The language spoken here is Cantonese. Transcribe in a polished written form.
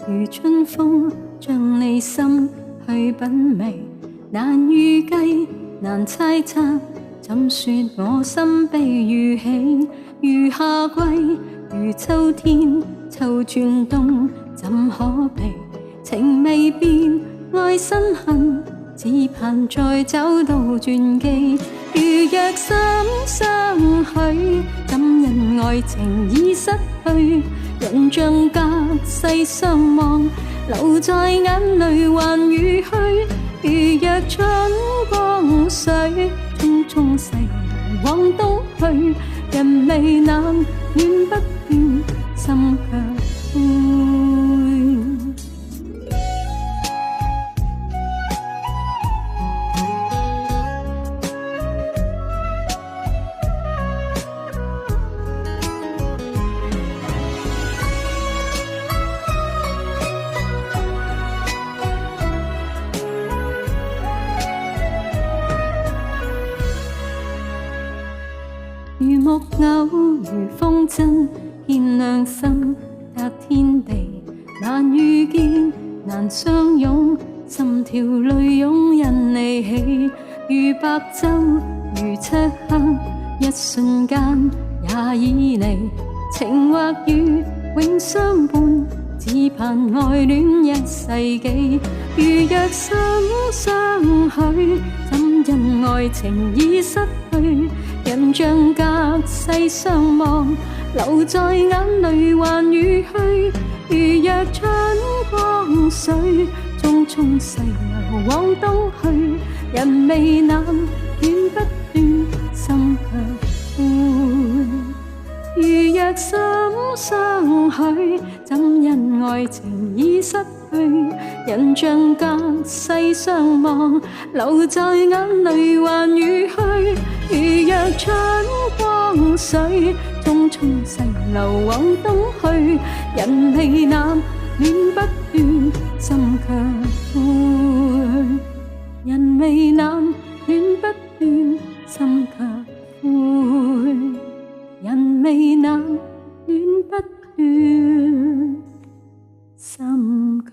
如春風將你心去品味，難預計難猜測，怎說我心悲與喜？如夏季如秋天，秋轉冬怎可避？情未變愛身痕，只盼再找到轉機。如若心相許，怎因愛情已失去？人像隔世相望，留在眼淚還如虛。如若春光水，匆匆逝往東去。人未冷，戀不斷，心卻灰。如木偶，如風箏，牽兩心隔天地。難遇見，難相擁，心跳淚湧因你起。如白晝，如漆黑，一瞬間也已離。情或雨，永相伴，只盼愛戀一世紀。如若心相許，怎因愛情已失去？人像隔世相望，留在眼淚還如虛。如若春光水，匆匆逝流往東去。人未冷，戀不斷，心卻灰。如若心相許，怎因愛情已失去？人像隔世相望，留在眼淚還如虛。如若春光水，匆匆逝流往東去。人未冷，戀不斷，心卻灰。人未冷，戀不斷，心卻灰。人未冷，戀不斷，心卻